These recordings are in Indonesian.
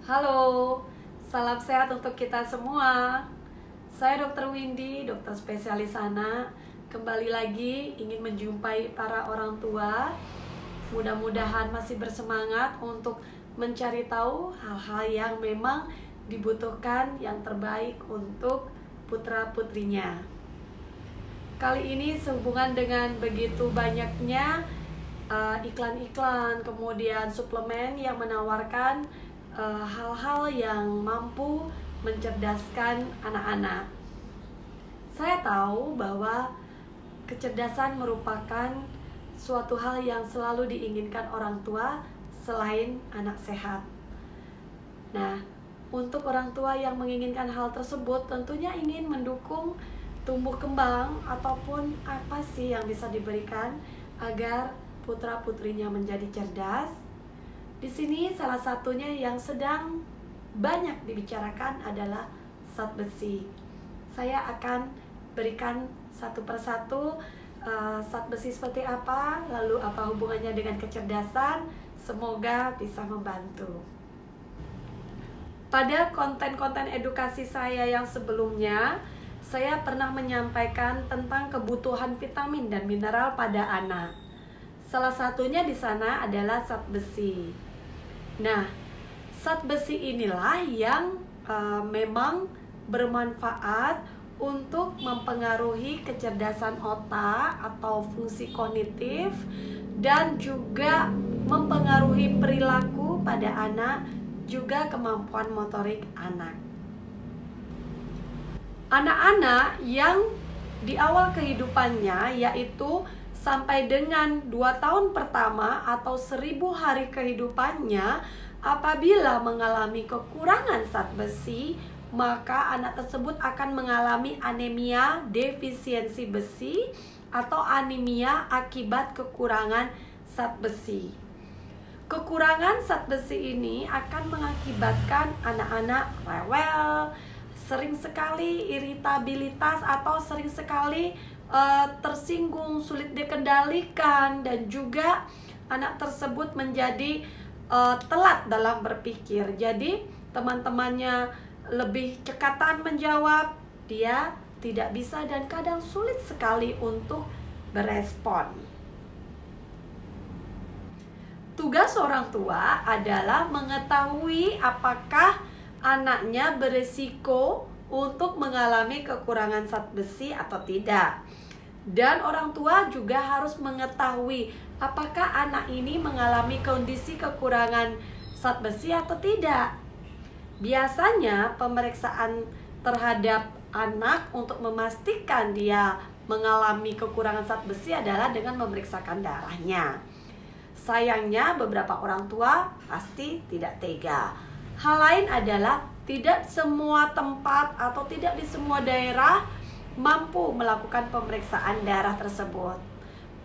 Halo, salam sehat untuk kita semua. Saya Dr. Windy, dokter spesialis anak. Kembali lagi ingin menjumpai para orang tua. Mudah-mudahan masih bersemangat untuk mencari tahu hal-hal yang memang dibutuhkan yang terbaik untuk putra-putrinya. Kali ini sehubungan dengan begitu banyaknya iklan-iklan, kemudian suplemen yang menawarkan hal-hal yang mampu mencerdaskan anak-anak. Saya tahu bahwa kecerdasan merupakan suatu hal yang selalu diinginkan orang tua selain anak sehat. Nah, untuk orang tua yang menginginkan hal tersebut tentunya ingin mendukung tumbuh kembang ataupun apa sih yang bisa diberikan agar putra-putrinya menjadi cerdas. Di sini salah satunya yang sedang banyak dibicarakan adalah zat besi. Saya akan berikan satu persatu zat besi seperti apa, lalu apa hubungannya dengan kecerdasan. Semoga bisa membantu. Pada konten-konten edukasi saya yang sebelumnya, saya pernah menyampaikan tentang kebutuhan vitamin dan mineral pada anak. Salah satunya di sana adalah zat besi. Nah, zat besi inilah yang memang bermanfaat untuk mempengaruhi kecerdasan otak atau fungsi kognitif dan juga mempengaruhi perilaku pada anak, juga kemampuan motorik anak. Anak-anak yang di awal kehidupannya, yaitu sampai dengan 2 tahun pertama atau 1000 hari kehidupannya, apabila mengalami kekurangan zat besi, maka anak tersebut akan mengalami anemia defisiensi besi atau anemia akibat kekurangan zat besi. Kekurangan zat besi ini akan mengakibatkan anak-anak rewel, sering sekali iritabilitas atau sering sekali tersinggung, sulit dikendalikan, dan juga anak tersebut menjadi telat dalam berpikir. Jadi teman-temannya lebih cekatan menjawab, dia tidak bisa dan kadang sulit sekali untuk berespon. Tugas orang tua adalah mengetahui apakah anaknya berisiko untuk mengalami kekurangan zat besi atau tidak. Dan orang tua juga harus mengetahui apakah anak ini mengalami kondisi kekurangan zat besi atau tidak. Biasanya pemeriksaan terhadap anak untuk memastikan dia mengalami kekurangan zat besi adalah dengan memeriksakan darahnya. Sayangnya beberapa orang tua pasti tidak tega. Hal lain adalah tidak semua tempat atau tidak di semua daerah mampu melakukan pemeriksaan darah tersebut.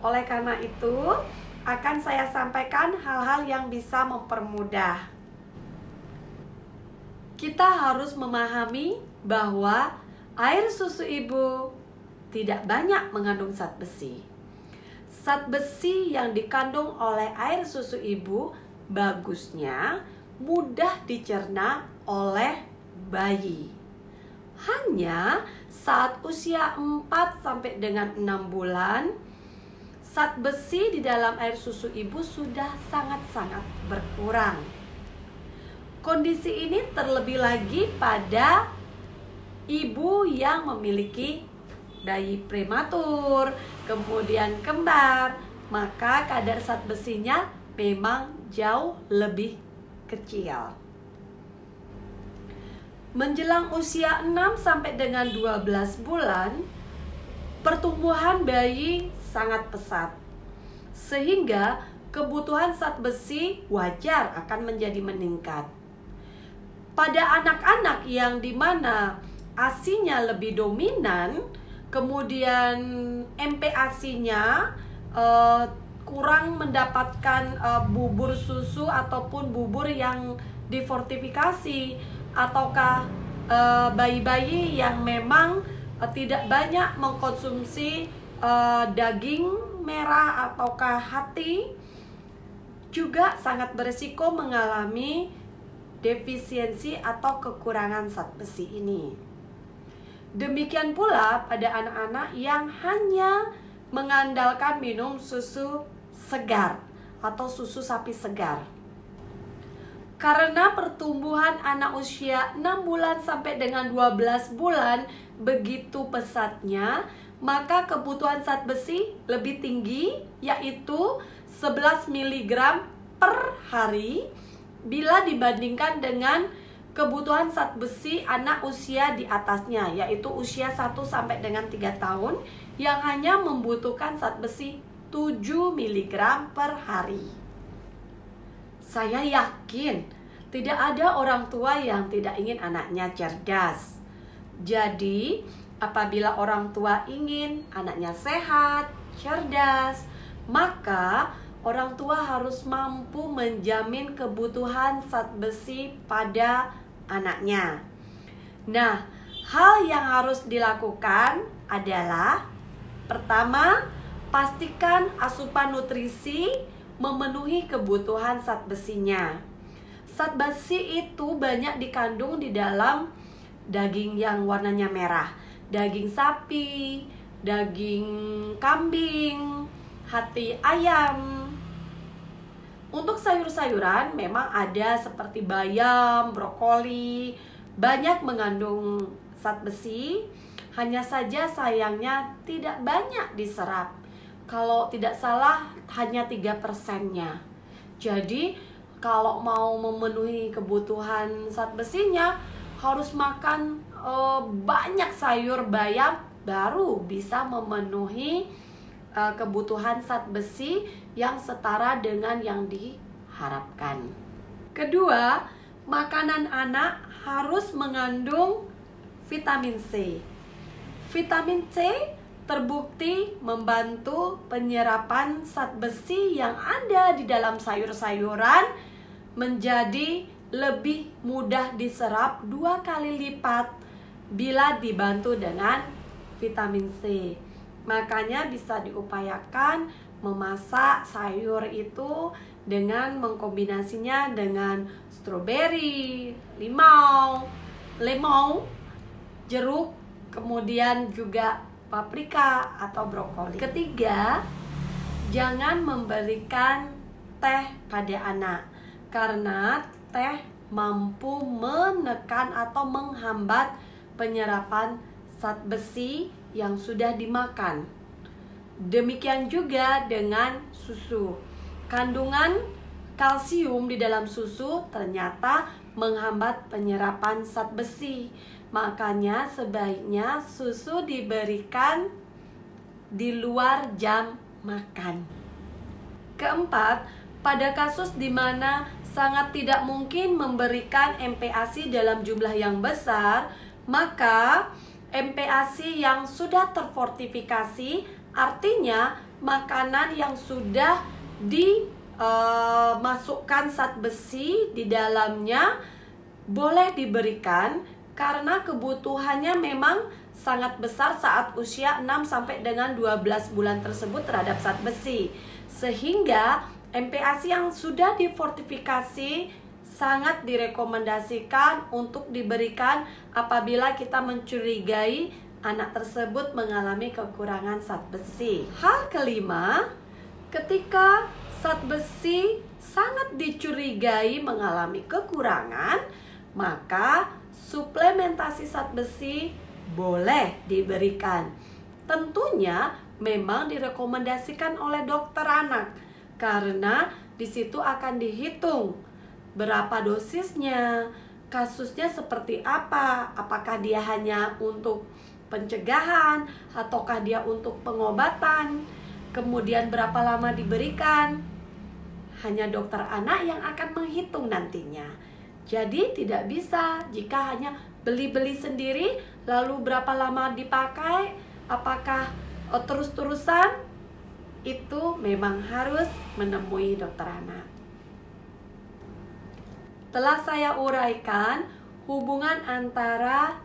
Oleh karena itu, akan saya sampaikan hal-hal yang bisa mempermudah. Kita harus memahami bahwa air susu ibu tidak banyak mengandung zat besi. Zat besi yang dikandung oleh air susu ibu bagusnya mudah dicerna oleh bayi. Hanya saat usia 4 sampai dengan 6 bulan, zat besi di dalam air susu ibu sudah sangat-sangat berkurang. Kondisi ini terlebih lagi pada ibu yang memiliki bayi prematur, kemudian kembar, maka kadar zat besinya memang jauh lebih kecil. Menjelang usia 6 sampai dengan 12 bulan, pertumbuhan bayi sangat pesat, sehingga kebutuhan zat besi wajar akan menjadi meningkat. Pada anak-anak yang dimana ASI-nya lebih dominan, kemudian MPASI-nya kurang mendapatkan bubur susu ataupun bubur yang difortifikasi, ataukah bayi-bayi yang memang tidak banyak mengkonsumsi daging merah ataukah hati, juga sangat berisiko mengalami defisiensi atau kekurangan zat besi ini. Demikian pula pada anak-anak yang hanya mengandalkan minum susu segar atau susu sapi segar. Karena pertumbuhan anak usia 6 bulan sampai dengan 12 bulan begitu pesatnya, maka kebutuhan zat besi lebih tinggi, yaitu 11 mg per hari bila dibandingkan dengan kebutuhan zat besi anak usia di atasnya, yaitu usia 1 sampai dengan 3 tahun yang hanya membutuhkan zat besi 7 mg per hari. Saya yakin tidak ada orang tua yang tidak ingin anaknya cerdas. Jadi, apabila orang tua ingin anaknya sehat, cerdas, maka orang tua harus mampu menjamin kebutuhan zat besi pada anaknya. Nah, hal yang harus dilakukan adalah: pertama, pastikan asupan nutrisi memenuhi kebutuhan zat besinya. Zat besi itu banyak dikandung di dalam daging yang warnanya merah, daging sapi, daging kambing, hati ayam. Untuk sayur-sayuran memang ada seperti bayam, brokoli, banyak mengandung zat besi. Hanya saja sayangnya tidak banyak diserap. Kalau tidak salah hanya 3%-nya. Jadi kalau mau memenuhi kebutuhan zat besinya harus makan banyak sayur bayam baru bisa memenuhi kebutuhan zat besi yang setara dengan yang diharapkan. Kedua, makanan anak harus mengandung vitamin C. Vitamin C terbukti membantu penyerapan zat besi yang ada di dalam sayur-sayuran menjadi lebih mudah diserap 2 kali lipat bila dibantu dengan vitamin C. Makanya bisa diupayakan memasak sayur itu dengan mengkombinasinya dengan stroberi, lemon, jeruk, kemudian juga paprika atau brokoli. Ketiga, jangan memberikan teh pada anak, karena teh mampu menekan atau menghambat penyerapan zat besi yang sudah dimakan. Demikian juga dengan susu. Kandungan kalsium di dalam susu ternyata menghambat penyerapan zat besi. Makanya sebaiknya susu diberikan di luar jam makan. Keempat, pada kasus di mana sangat tidak mungkin memberikan MPASI dalam jumlah yang besar, maka MPASI yang sudah terfortifikasi, artinya makanan yang sudah dimasukkan zat besi di dalamnya, boleh diberikan karena kebutuhannya memang sangat besar saat usia 6 sampai dengan 12 bulan tersebut terhadap zat besi. Sehingga MPASI yang sudah difortifikasi sangat direkomendasikan untuk diberikan apabila kita mencurigai anak tersebut mengalami kekurangan zat besi. Hal kelima, ketika zat besi sangat dicurigai mengalami kekurangan, maka suplementasi zat besi boleh diberikan. Tentunya memang direkomendasikan oleh dokter anak, karena di situ akan dihitung berapa dosisnya, kasusnya seperti apa, apakah dia hanya untuk pencegahan ataukah dia untuk pengobatan, kemudian berapa lama diberikan. Hanya dokter anak yang akan menghitung nantinya. Jadi tidak bisa jika hanya beli-beli sendiri lalu berapa lama dipakai, apakah terus-terusan, itu memang harus menemui dokter anak. Telah saya uraikan hubungan antara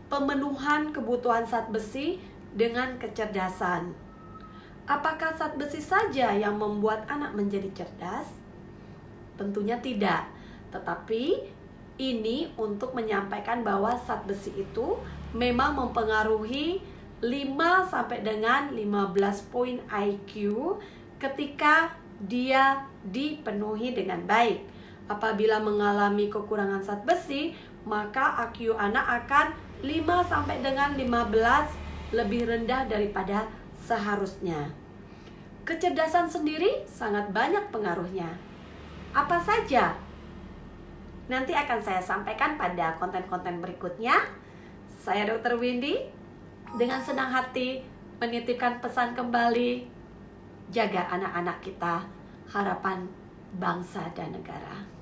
pemenuhan kebutuhan zat besi dengan kecerdasan. Apakah zat besi saja yang membuat anak menjadi cerdas? Tentunya tidak. Tetapi Ini untuk menyampaikan bahwa zat besi itu memang mempengaruhi 5 sampai dengan 15 poin IQ ketika dia dipenuhi dengan baik. Apabila mengalami kekurangan zat besi, maka IQ anak akan 5 sampai dengan 15 lebih rendah daripada seharusnya. Kecerdasan sendiri sangat banyak pengaruhnya. Apa saja? Nanti akan saya sampaikan pada konten-konten berikutnya. Saya Dr. Windy dengan senang hati menitipkan pesan kembali, jaga anak-anak kita, harapan bangsa dan negara.